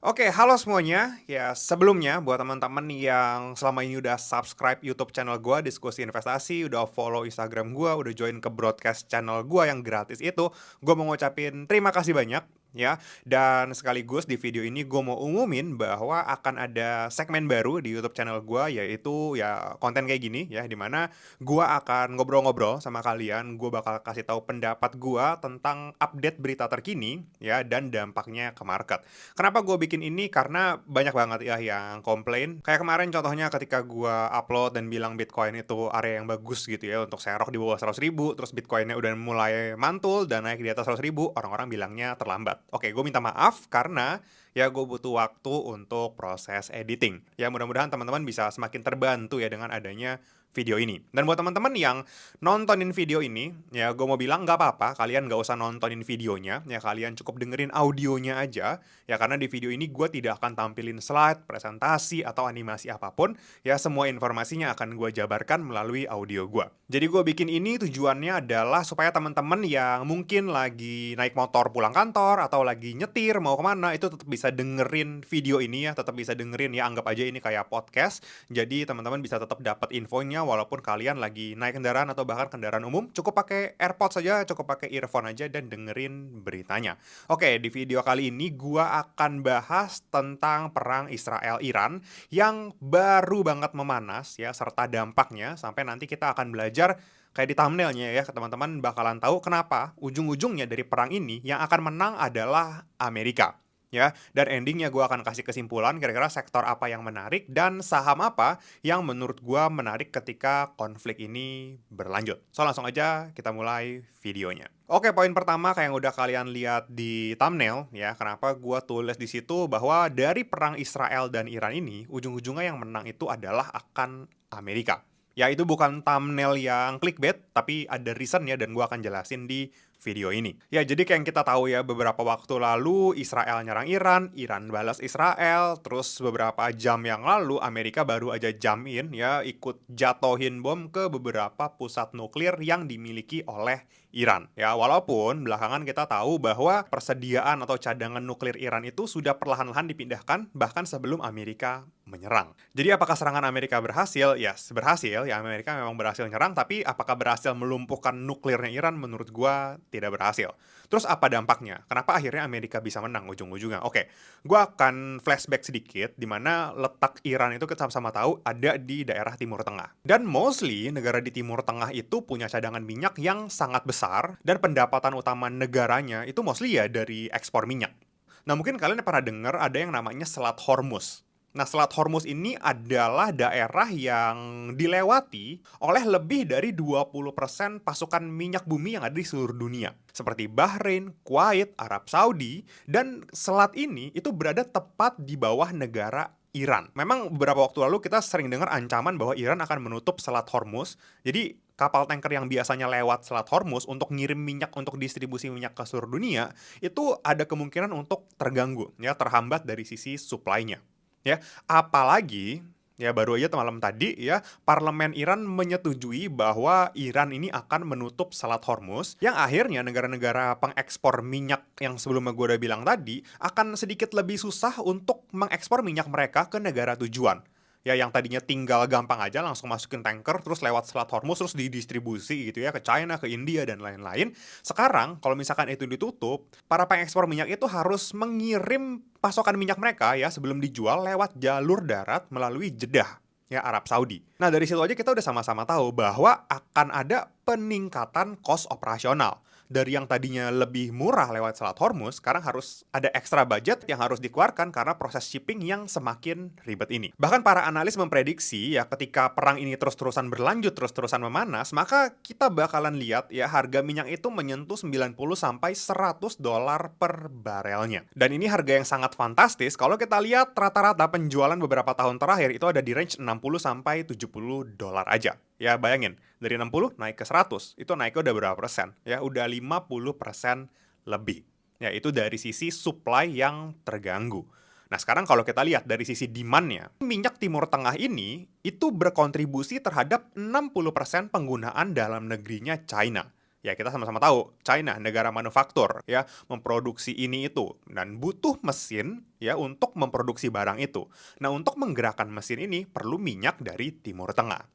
Oke, halo semuanya. Ya, sebelumnya buat teman-teman yang selama ini udah subscribe YouTube channel gua Diskusi Investasi, udah follow Instagram gua, udah join ke broadcast channel gua yang gratis itu, gua mau ngucapin terima kasih banyak ya. Dan sekaligus di video ini gua mau umumin bahwa akan ada segmen baru di YouTube channel gua, yaitu ya konten kayak gini ya, di mana gua akan ngobrol-ngobrol sama kalian. Gua bakal kasih tahu pendapat gua tentang update berita terkini ya, dan dampaknya ke market. Kenapa gue bikin ini? Karena banyak banget ya yang komplain. Kayak kemarin contohnya ketika gue upload dan bilang Bitcoin itu area yang bagus gitu ya untuk serok di bawah 100.000, terus Bitcoinnya udah mulai mantul dan naik di atas 100.000, orang-orang bilangnya terlambat. Oke, gue minta maaf karena ya gue butuh waktu untuk proses editing. Ya mudah-mudahan teman-teman bisa semakin terbantu ya dengan adanya video ini. Dan buat teman-teman yang nontonin video ini, ya gue mau bilang nggak apa-apa, kalian nggak usah nontonin videonya, ya kalian cukup dengerin audionya aja. Ya karena di video ini gue tidak akan tampilin slide, presentasi, atau animasi apapun. Ya semua informasinya akan gue jabarkan melalui audio gue. Jadi gue bikin ini tujuannya adalah supaya teman-teman yang mungkin lagi naik motor pulang kantor, atau lagi nyetir mau kemana, itu tetap bisa dengerin video ini ya, tetap bisa dengerin ya, anggap aja ini kayak podcast. Jadi teman-teman bisa tetap dapat infonya walaupun kalian lagi naik kendaraan atau bahkan kendaraan umum, cukup pakai AirPods saja, cukup pakai earphone aja dan dengerin beritanya. Oke, di video kali ini gua akan bahas tentang perang Israel-Iran yang baru banget memanas ya, serta dampaknya, sampai nanti kita akan belajar kayak di thumbnailnya ya, teman-teman bakalan tahu kenapa ujung-ujungnya dari perang ini yang akan menang adalah Amerika. Ya, dan endingnya gue akan kasih kesimpulan kira-kira sektor apa yang menarik dan saham apa yang menurut gue menarik ketika konflik ini berlanjut. So langsung aja kita mulai videonya. Oke, poin pertama kayak yang udah kalian lihat di thumbnail ya, kenapa gue tulis di situ bahwa dari perang Israel dan Iran ini ujung-ujungnya yang menang itu adalah akan Amerika. Ya itu bukan thumbnail yang clickbait, tapi ada reasonnya dan gue akan jelasin di video ini. Ya jadi kayak yang kita tahu ya, beberapa waktu lalu Israel nyerang Iran, Iran balas Israel, terus beberapa jam yang lalu Amerika baru aja jamin ya ikut jatohin bom ke beberapa pusat nuklir yang dimiliki oleh Iran. Ya walaupun belakangan kita tahu bahwa persediaan atau cadangan nuklir Iran itu sudah perlahan-lahan dipindahkan bahkan sebelum Amerika menyerang. Jadi apakah serangan Amerika berhasil? Ya, berhasil. Ya, Amerika memang berhasil nyerang, tapi apakah berhasil melumpuhkan nuklirnya Iran? Menurut gua tidak berhasil. Terus apa dampaknya? Kenapa akhirnya Amerika bisa menang ujung-ujungnya? Oke, gua akan flashback sedikit, di mana letak Iran itu kita sama-sama tahu ada di daerah Timur Tengah. Dan mostly negara di Timur Tengah itu punya cadangan minyak yang sangat besar, dan pendapatan utama negaranya itu mostly ya dari ekspor minyak. Nah, mungkin kalian pernah dengar ada yang namanya Selat Hormuz. Nah, Selat Hormuz ini adalah daerah yang dilewati oleh lebih dari 20% pasukan minyak bumi yang ada di seluruh dunia. Seperti Bahrain, Kuwait, Arab Saudi, dan selat ini itu berada tepat di bawah negara Iran. Memang beberapa waktu lalu kita sering dengar ancaman bahwa Iran akan menutup Selat Hormuz. Jadi kapal tanker yang biasanya lewat Selat Hormuz untuk ngirim minyak untuk distribusi minyak ke seluruh dunia, itu ada kemungkinan untuk terganggu, ya, terhambat dari sisi supply-nya. Ya, apalagi ya baru aja malam tadi ya, parlemen Iran menyetujui bahwa Iran ini akan menutup Selat Hormuz, yang akhirnya negara-negara pengekspor minyak yang sebelumnya gue udah bilang tadi akan sedikit lebih susah untuk mengekspor minyak mereka ke negara tujuan. Ya yang tadinya tinggal gampang aja langsung masukin tanker terus lewat Selat Hormuz terus didistribusi gitu ya ke China, ke India dan lain-lain. Sekarang kalau misalkan itu ditutup, para pengekspor minyak itu harus mengirim pasokan minyak mereka ya sebelum dijual lewat jalur darat melalui Jeddah ya, Arab Saudi. Nah dari situ aja kita udah sama-sama tahu bahwa akan ada peningkatan cost operasional. Dari yang tadinya lebih murah lewat Selat Hormuz, sekarang harus ada ekstra budget yang harus dikeluarkan karena proses shipping yang semakin ribet ini. Bahkan para analis memprediksi ya ketika perang ini terus-terusan berlanjut, terus-terusan memanas, maka kita bakalan lihat ya harga minyak itu menyentuh 90 sampai 100 dolar per barelnya. Dan ini harga yang sangat fantastis kalau kita lihat rata-rata penjualan beberapa tahun terakhir itu ada di range 60 sampai 70 dolar aja. Ya bayangin, dari 60 naik ke 100, itu naiknya udah berapa persen? Ya udah 50% lebih. Ya itu dari sisi supply yang terganggu. Nah sekarang kalau kita lihat dari sisi demand-nya, minyak Timur Tengah ini itu berkontribusi terhadap 60% penggunaan dalam negerinya China. Ya kita sama-sama tahu, China negara manufaktur ya, memproduksi ini itu dan butuh mesin ya untuk memproduksi barang itu. Nah, untuk menggerakkan mesin ini perlu minyak dari Timur Tengah.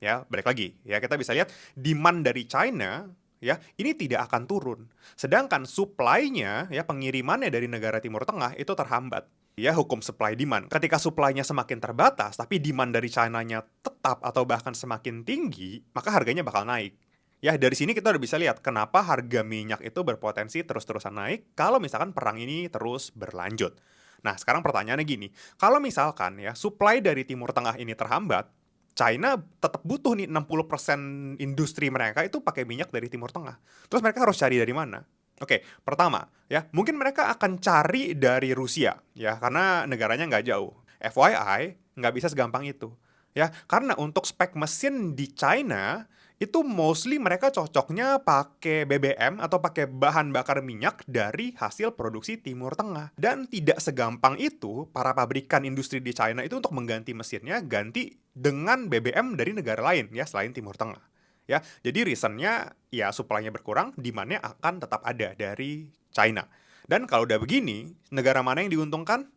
Ya, balik lagi ya kita bisa lihat demand dari China ya ini tidak akan turun. Sedangkan supply-nya ya pengirimannya dari negara Timur Tengah itu terhambat. Ya, hukum supply demand. Ketika supply-nya semakin terbatas tapi demand dari China-nya tetap atau bahkan semakin tinggi, maka harganya bakal naik. Ya, dari sini kita udah bisa lihat kenapa harga minyak itu berpotensi terus-terusan naik kalau misalkan perang ini terus berlanjut. Nah, sekarang pertanyaannya gini, kalau misalkan ya supply dari Timur Tengah ini terhambat, China tetap butuh nih 60% industri mereka itu pakai minyak dari Timur Tengah. Terus mereka harus cari dari mana? Oke, pertama ya mungkin mereka akan cari dari Rusia ya karena negaranya nggak jauh. FYI nggak bisa segampang itu ya karena untuk spek mesin di China itu mostly mereka cocoknya pakai BBM atau pakai bahan bakar minyak dari hasil produksi Timur Tengah. Dan tidak segampang itu para pabrikan industri di China itu untuk mengganti mesinnya ganti dengan BBM dari negara lain ya selain Timur Tengah. Ya, jadi reasonnya ya supply-nya berkurang, demand-nya akan tetap ada dari China. Dan kalau udah begini, negara mana yang diuntungkan?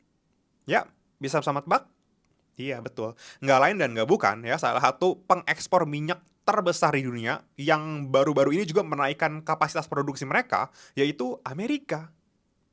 Ya, bisa sama tebak? Iya, betul. Nggak lain dan nggak bukan ya, salah satu pengekspor minyak terbesar di dunia yang baru-baru ini juga menaikkan kapasitas produksi mereka, yaitu Amerika.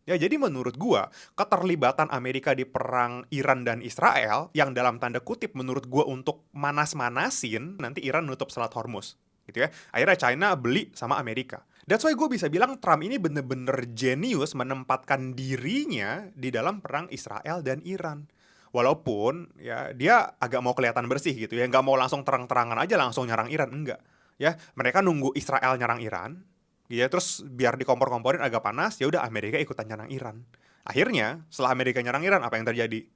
Ya, jadi menurut gua, keterlibatan Amerika di perang Iran dan Israel, yang dalam tanda kutip menurut gua untuk manas-manasin, nanti Iran nutup Selat Hormuz. Gitu ya. Akhirnya China beli sama Amerika. That's why gue bisa bilang Trump ini bener-bener jenius menempatkan dirinya di dalam perang Israel dan Iran. Walaupun ya dia agak mau kelihatan bersih gitu ya, nggak mau langsung terang-terangan aja langsung nyerang Iran, enggak. Ya, mereka nunggu Israel nyerang Iran, ya terus biar dikompor-komporin agak panas, ya udah Amerika ikutan nyerang Iran. Akhirnya, setelah Amerika nyerang Iran, apa yang terjadi?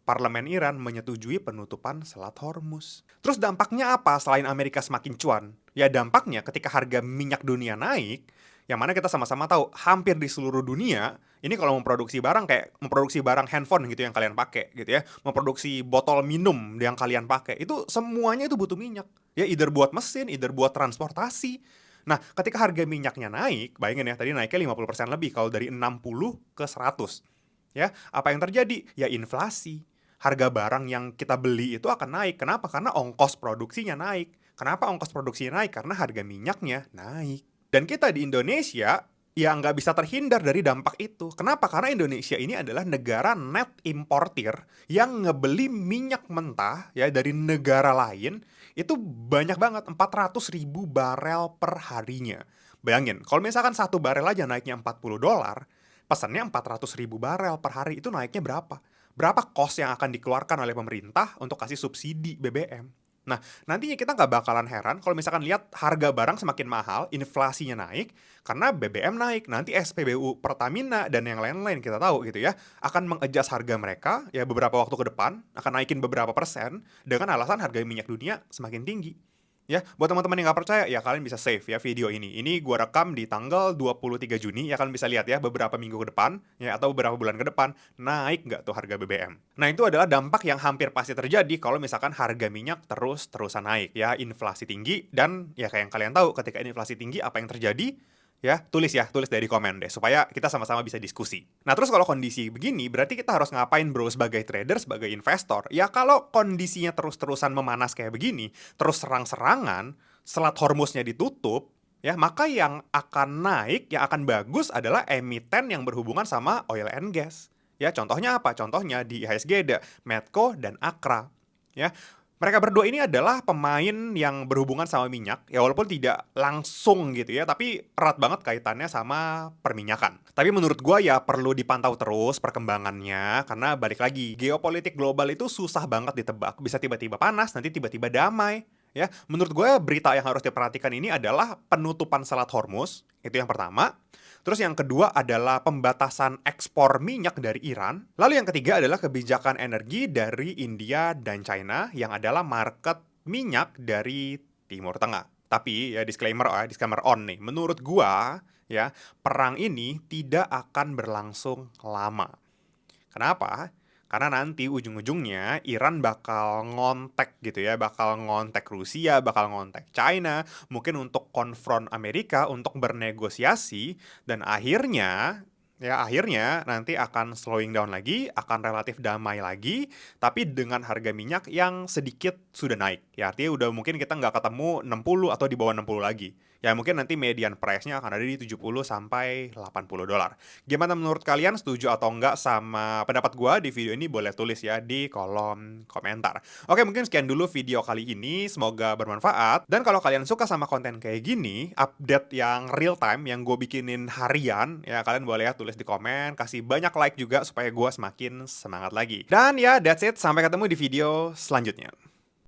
Parlemen Iran menyetujui penutupan Selat Hormuz. Terus dampaknya apa selain Amerika semakin cuan? Ya dampaknya ketika harga minyak dunia naik, yang mana kita sama-sama tahu hampir di seluruh dunia, ini kalau memproduksi barang kayak memproduksi barang handphone gitu yang kalian pakai gitu ya, memproduksi botol minum yang kalian pakai, itu semuanya itu butuh minyak. Ya either buat mesin, either buat transportasi. Nah, ketika harga minyaknya naik, bayangin ya, tadi naiknya 50% lebih kalau dari 60 ke 100. Ya, apa yang terjadi? Ya inflasi. Harga barang yang kita beli itu akan naik. Kenapa? Karena ongkos produksinya naik. Kenapa ongkos produksinya naik? Karena harga minyaknya naik. Dan kita di Indonesia ya nggak bisa terhindar dari dampak itu. Kenapa? Karena Indonesia ini adalah negara net importir yang ngebeli minyak mentah ya dari negara lain itu banyak banget, 400.000 barel per harinya. Bayangin, kalau misalkan satu barel aja naiknya $40, pesannya 400.000 barel per hari, itu naiknya berapa? Berapa cost yang akan dikeluarkan oleh pemerintah untuk kasih subsidi BBM? Nah, nantinya kita nggak bakalan heran kalau misalkan lihat harga barang semakin mahal, inflasinya naik, karena BBM naik. Nanti SPBU Pertamina dan yang lain-lain kita tahu gitu ya, akan mengadjust harga mereka ya beberapa waktu ke depan, akan naikin beberapa persen, dengan alasan harga minyak dunia semakin tinggi. Ya, buat teman-teman yang nggak percaya, ya kalian bisa save ya video ini. Ini gua rekam di tanggal 23 Juni, ya kalian bisa lihat ya beberapa minggu ke depan, ya atau beberapa bulan ke depan, naik nggak tuh harga BBM. Nah, itu adalah dampak yang hampir pasti terjadi kalau misalkan harga minyak terus-terusan naik. Ya, inflasi tinggi, dan ya kayak yang kalian tahu, ketika inflasi tinggi, apa yang terjadi? Ya, tulis dari komen deh, supaya kita sama-sama bisa diskusi. Nah, terus kalau kondisi begini, berarti kita harus ngapain bro sebagai trader, sebagai investor? Ya, kalau kondisinya terus-terusan memanas kayak begini, terus serang-serangan, Selat Hormuznya ditutup, ya, maka yang akan naik, yang akan bagus adalah emiten yang berhubungan sama oil and gas. Ya, contohnya apa? Contohnya di IHSG ada Medco dan Akra. Ya, mereka berdua ini adalah pemain yang berhubungan sama minyak, ya walaupun tidak langsung gitu ya, tapi erat banget kaitannya sama perminyakan. Tapi menurut gua ya perlu dipantau terus perkembangannya, karena balik lagi, geopolitik global itu susah banget ditebak. Bisa tiba-tiba panas, nanti tiba-tiba damai. Ya, menurut gue berita yang harus diperhatikan ini adalah penutupan Selat Hormuz, itu yang pertama. Terus yang kedua adalah pembatasan ekspor minyak dari Iran. Lalu yang ketiga adalah kebijakan energi dari India dan China yang adalah market minyak dari Timur Tengah. Tapi ya disclaimer on nih. Menurut gua ya, perang ini tidak akan berlangsung lama. Kenapa? Karena nanti ujung-ujungnya Iran bakal ngontek gitu ya, bakal ngontek Rusia, bakal ngontek China, mungkin untuk konfront Amerika, untuk bernegosiasi, dan akhirnya nanti akan slowing down lagi, akan relatif damai lagi, tapi dengan harga minyak yang sedikit sudah naik. Ya artinya udah mungkin kita nggak ketemu 60 atau di bawah 60 lagi. Ya mungkin nanti median price-nya akan ada di 70 sampai 80 dolar. Gimana menurut kalian, setuju atau enggak sama pendapat gua di video ini? Boleh tulis ya di kolom komentar. Oke, mungkin sekian dulu video kali ini, semoga bermanfaat. Dan kalau kalian suka sama konten kayak gini, update yang real time yang gue bikinin harian, ya kalian boleh ya tulis di komen, kasih banyak like juga supaya gua semakin semangat lagi. Dan ya, that's it, sampai ketemu di video selanjutnya.